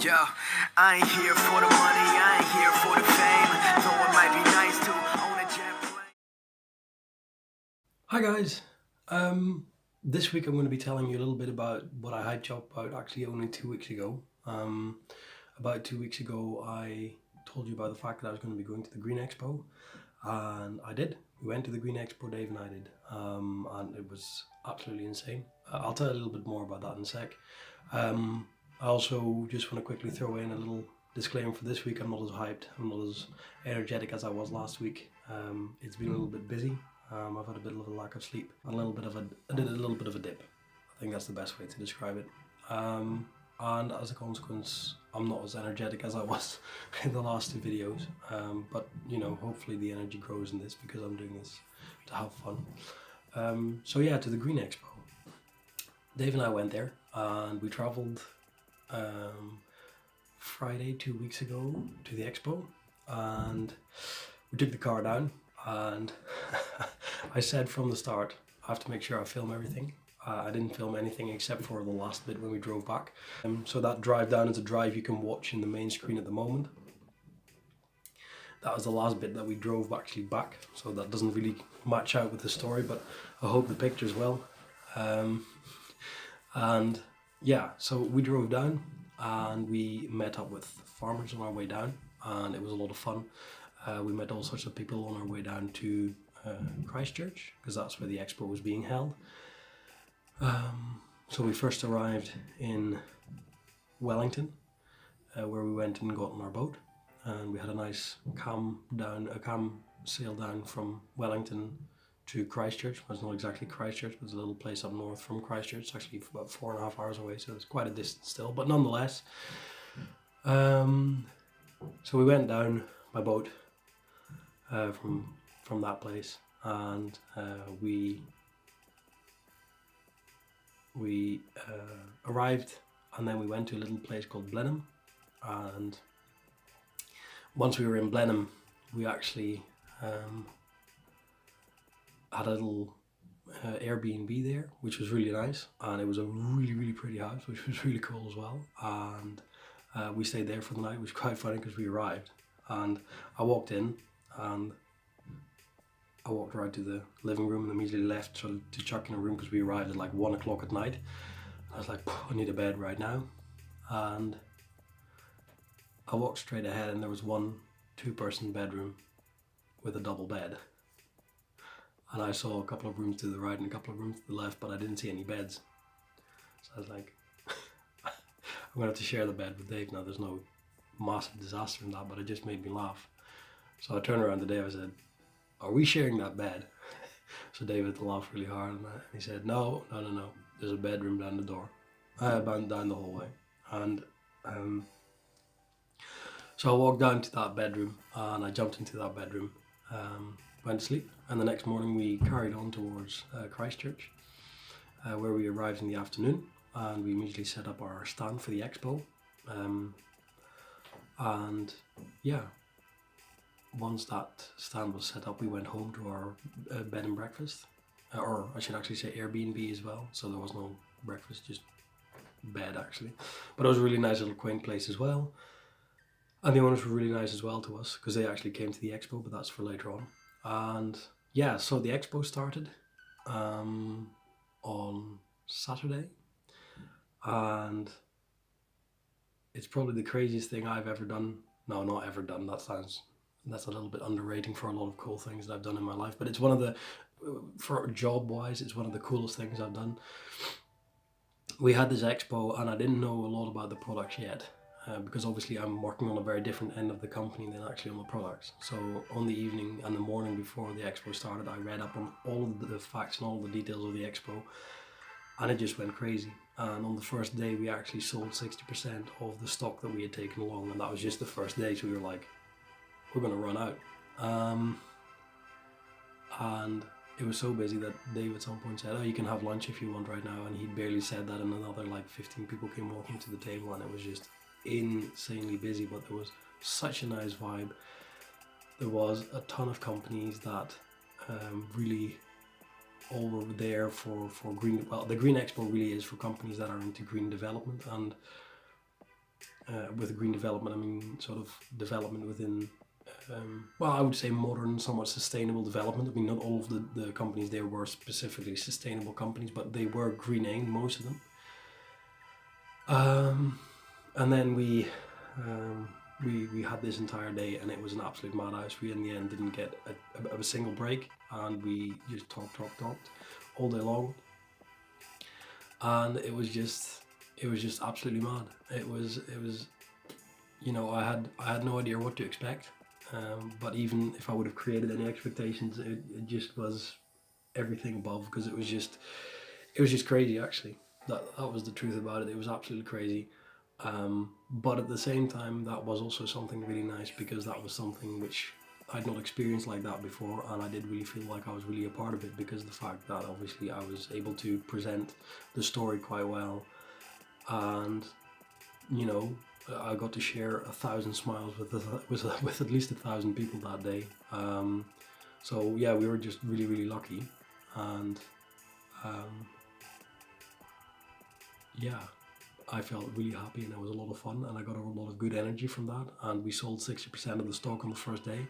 Yo, I ain't here for the money, I ain't here for the fame, though it might be nice to own a jet plane. Hi guys, this week I'm going to be telling you a little bit about what I hyped you up about actually only 2 weeks ago. About 2 weeks ago I told you about the fact that I was going to be going to the Green Expo, and I did. We went to the Green Expo, Dave and I did, and it was absolutely insane. I'll tell you a little bit more about that in a sec. I also just want to quickly throw in a little disclaimer for this week. I'm not as hyped, I'm not as energetic as I was last week. It's been a little bit busy. I've had a bit of a lack of sleep, and I did a little bit of a dip. I think that's the best way to describe it. And as a consequence, I'm not as energetic as I was in the last two videos. But you know, hopefully the energy grows in this because I'm doing this to have fun. So yeah, to the Green Expo. Dave and I went there, and we travelled Friday 2 weeks ago to the expo, and we took the car down, and I said from the start I have to make sure I film everything. I didn't film anything except for the last bit when we drove back. So that drive down is a drive you can watch in the main screen at the moment. That was the last bit that we drove actually back, so that doesn't really match out with the story, but I hope the pictures will. And yeah, so we drove down and we met up with farmers on our way down, and it was a lot of fun. We met all sorts of people on our way down to Christchurch, because that's where the expo was being held. So we first arrived in Wellington, where we went and got on our boat, and we had a nice calm sail down from Wellington to Christchurch. Well, it's not exactly Christchurch, but it's a little place up north from Christchurch. It's actually about 4.5 hours away, so it's quite a distance still, but nonetheless. So we went down by boat from that place, and we arrived, and then we went to a little place called Blenheim, and once we were in Blenheim we actually had a little Airbnb there, which was really nice, and it was a really pretty house, which was really cool as well. And we stayed there for the night, which was quite funny because we arrived and I walked in and I walked right to the living room and immediately left to chuck in a room because we arrived at like 1 o'clock at night. I was like, I need a bed right now, and I walked straight ahead and there was one 2-person bedroom with a double bed. And I saw a couple of rooms to the right and a couple of rooms to the left, but I didn't see any beds. So I was like, I'm gonna have to share the bed with Dave now. There's no massive disaster in that, but it just made me laugh. So I turned around to Dave, I said, are we sharing that bed? So Dave had to laugh really hard, and he said, no, there's a bedroom down the door, down the hallway. And so I walked down to that bedroom and I jumped into that bedroom, went to sleep, and the next morning we carried on towards Christchurch, where we arrived in the afternoon, and we immediately set up our stand for the expo. And yeah, once that stand was set up, we went home to our bed and breakfast, or I should actually say Airbnb as well, so there was no breakfast, just bed actually. But it was a really nice little quaint place as well, and the owners were really nice as well to us because they actually came to the expo, but that's for later on. And yeah, so the expo started on Saturday, and it's probably the craziest thing I've ever done. No, not ever done, that's a little bit underrating for a lot of cool things that I've done in my life, but it's one of the, for job wise, it's one of the coolest things I've done. We had this expo and I didn't know a lot about the products yet, because obviously I'm working on a very different end of the company than actually on the products. So on the evening and the morning before the expo started, I read up on all of the facts and all the details of the expo, and it just went crazy. And on the first day we actually sold 60% of the stock that we had taken along, and that was just the first day, so we were like, we're gonna run out. And it was so busy that Dave at some point said, oh, you can have lunch if you want right now, and he barely said that, and another like 15 people came walking to the table, and it was just insanely busy, but there was such a nice vibe. There was a ton of companies that really all were there for green. Well, the Green Expo really is for companies that are into green development, and with green development, I mean sort of development within, well, I would say modern, somewhat sustainable development. I mean, not all of the companies there were specifically sustainable companies, but they were greening, most of them. And then we had this entire day, and it was an absolute madhouse. We in the end didn't get a single break, and we just talked all day long, and it was just absolutely mad. It was I had no idea what to expect, but even if I would have created any expectations, it just was everything above, because it was just crazy. Actually, that was the truth about it. It was absolutely crazy. But at the same time, that was also something really nice, because that was something which I'd not experienced like that before, and I did really feel like I was really a part of it, because of the fact that obviously I was able to present the story quite well, and I got to share 1,000 smiles with at least 1,000 people that day. So yeah, we were just really, really lucky, and yeah, I felt really happy, and it was a lot of fun, and I got a lot of good energy from that. And we sold 60% of the stock on the first day,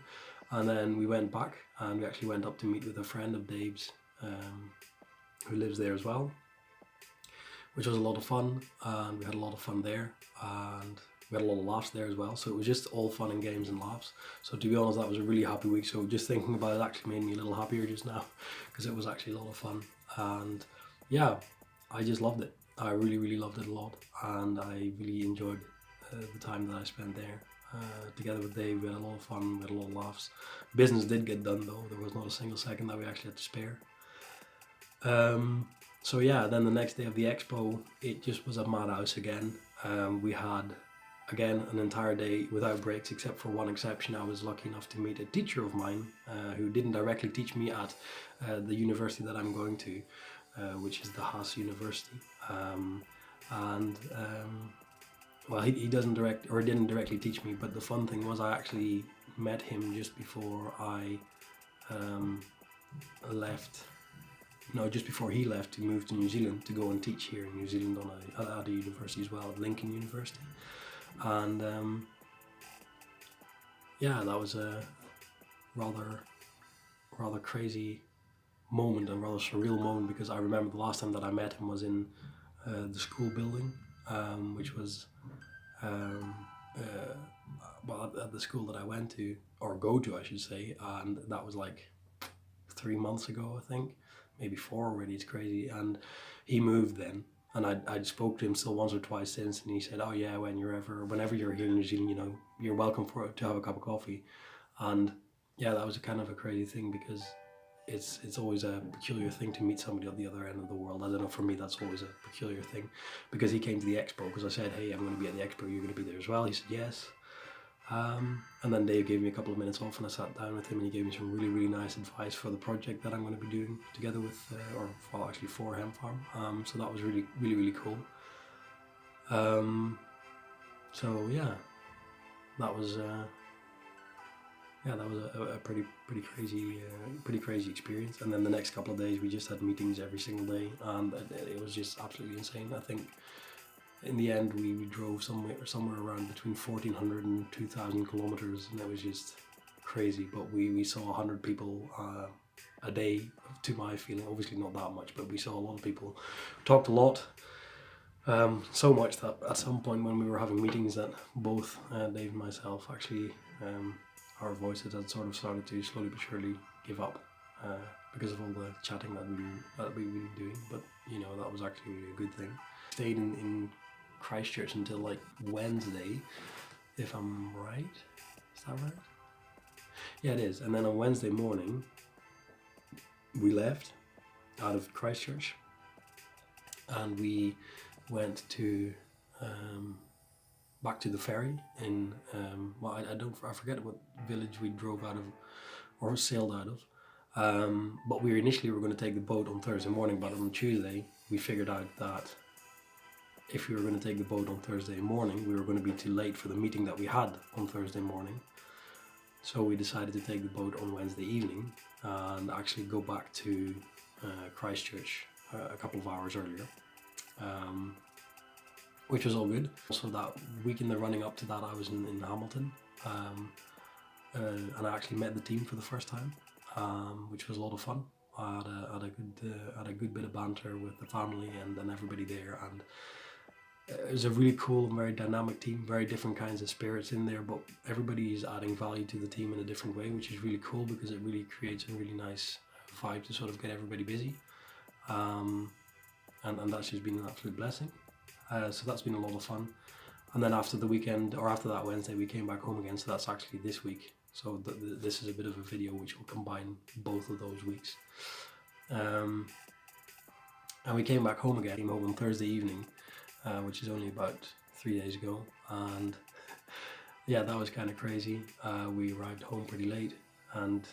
and then we went back, and we actually went up to meet with a friend of Dave's, who lives there as well, which was a lot of fun, and we had a lot of fun there, and we had a lot of laughs there as well. So it was just all fun and games and laughs. So to be honest, that was a really happy week. So just thinking about it actually made me a little happier just now, because it was actually a lot of fun. And yeah, I just loved it. I really, really loved it a lot, and I really enjoyed the time that I spent there. Together with Dave, we had a lot of fun, we had a lot of laughs. Business did get done though, there was not a single second that we actually had to spare. So yeah, then the next day of the expo, it just was a madhouse again. We had, again, an entire day without breaks, except for one exception. I was lucky enough to meet a teacher of mine who didn't directly teach me at the university that I'm going to, which is the Haas University. Well, he didn't directly teach me, but the fun thing was I actually met him just before I left. No, just before he left to move to New Zealand to go and teach here in New Zealand at a university as well, at Lincoln University. And yeah, that was a rather crazy moment, and rather surreal moment, because I remember the last time that I met him was in the school building, which was at the school that I went to, or go to I should say, and that was like 3 months ago, I think, maybe 4 already. It's crazy. And he moved then, and I'd spoke to him still once or twice since, and he said, oh yeah, whenever you're here in New Zealand, you're welcome to have a cup of coffee. And yeah, that was a kind of a crazy thing, because it's always a peculiar thing to meet somebody at the other end of the world. I don't know, for me that's always a peculiar thing, because he came to the expo, because I said, hey, I'm going to be at the expo, you're going to be there as well? He said yes. And then Dave gave me a couple of minutes off, and I sat down with him, and he gave me some really, really nice advice for the project that I'm going to be doing together with, for Hemp Farm. So that was really, really, really cool. So yeah, that was a pretty crazy experience. And then the next couple of days, we just had meetings every single day, and it was just absolutely insane. I think in the end, we drove somewhere around between 1,400 and 2,000 kilometers, and it was just crazy. But we saw 100 people a day, to my feeling. Obviously not that much, but we saw a lot of people. Talked a lot, so much that at some point when we were having meetings, that both Dave and myself actually, our voices had sort of started to slowly but surely give up, because of all the chatting that we've been doing. But that was actually really a good thing. Stayed in Christchurch until like Wednesday, if I'm right. Is that right? Yeah, it is. And then on Wednesday morning, we left out of Christchurch, and we went to back to the ferry in I forget what village we drove out of or sailed out of. But we initially were going to take the boat on Thursday morning, but on Tuesday we figured out that if we were going to take the boat on Thursday morning, we were going to be too late for the meeting that we had on Thursday morning. So we decided to take the boat on Wednesday evening and actually go back to Christchurch a couple of hours earlier. which was all good. Also that week in the running up to that, I was in Hamilton, and I actually met the team for the first time, which was a lot of fun. I had a good bit of banter with the family and everybody there, and it was a really cool and very dynamic team, very different kinds of spirits in there, but everybody is adding value to the team in a different way, which is really cool because it really creates a really nice vibe to sort of get everybody busy, and that's just been an absolute blessing. So that's been a lot of fun. And then after the weekend, or after that Wednesday, we came back home again, so that's actually this week. So this is a bit of a video which will combine both of those weeks. And we came back home again, came home on Thursday evening, which is only about 3 days ago, and yeah, that was kind of crazy. We arrived home pretty late, and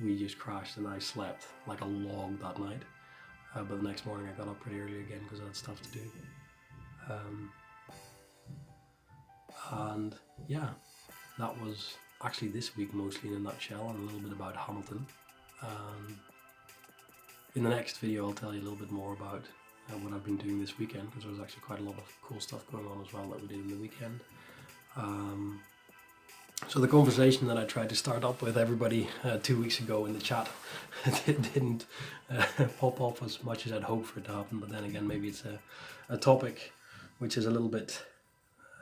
we just crashed, and I slept like a log that night. But the next morning I got up pretty early again because I had stuff to do. And yeah, that was actually this week mostly in a nutshell, and a little bit about Hamilton. In the next video I'll tell you a little bit more about what I've been doing this weekend, because there was actually quite a lot of cool stuff going on as well that we did in the weekend. So the conversation that I tried to start up with everybody 2 weeks ago in the chat didn't pop off as much as I'd hoped for it to happen, but then again, maybe it's a topic which is a little bit,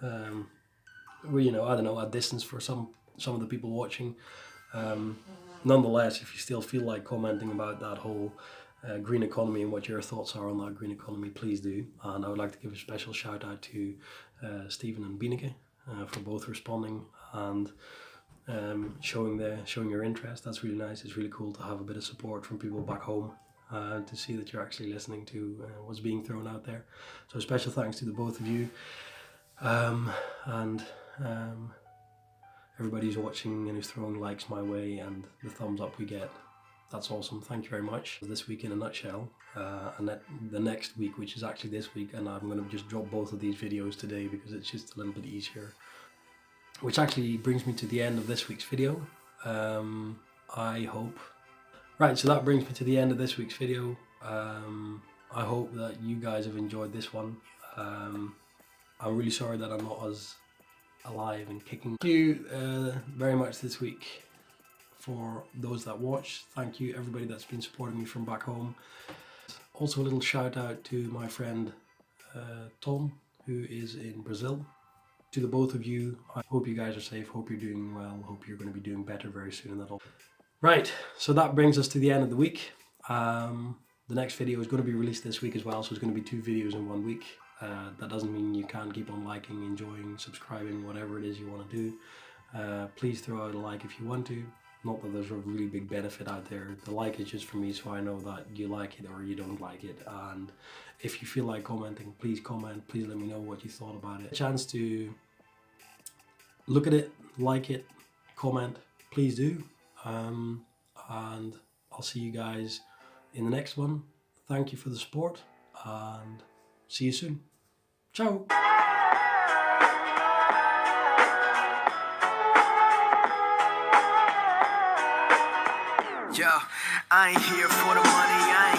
well, you know, I don't know, at distance for some of the people watching. Nonetheless, if you still feel like commenting about that whole green economy and what your thoughts are on that green economy, please do. And I would like to give a special shout out to Stephen and Bieneke for both responding and showing your interest. That's really nice. It's really cool to have a bit of support from people back home, to see that you're actually listening to what's being thrown out there. So special thanks to the both of you, and everybody who's watching and who's throwing likes my way and the thumbs up we get. That's awesome. Thank you very much. This week in a nutshell, and the next week, which is actually this week, and I'm going to just drop both of these videos today because it's just a little bit easier. Which actually brings me to the end of this week's video. I hope. Right, so that brings me to the end of this week's video. I hope that you guys have enjoyed this one. I'm really sorry that I'm not as alive and kicking. Thank you very much this week for those that watched. Thank you everybody that's been supporting me from back home. Also a little shout out to my friend Tom, who is in Brazil. To the both of you, I hope you guys are safe, hope you're doing well, hope you're going to be doing better very soon. And that'll. Right, so that brings us to the end of the week. The next video is going to be released this week as well, so it's going to be 2 videos in 1 week. That doesn't mean you can't keep on liking, enjoying, subscribing, whatever it is you want to do. Please throw out a like if you want to. Not that there's a really big benefit out there. The like is just for me so I know that you like it or you don't like it. And if you feel like commenting, please comment. Please let me know what you thought about it. A chance to look at it, like it, comment, please do. And I'll see you guys in the next one. Thank you for the support and see you soon. Ciao. Yo, I ain't here for the money, I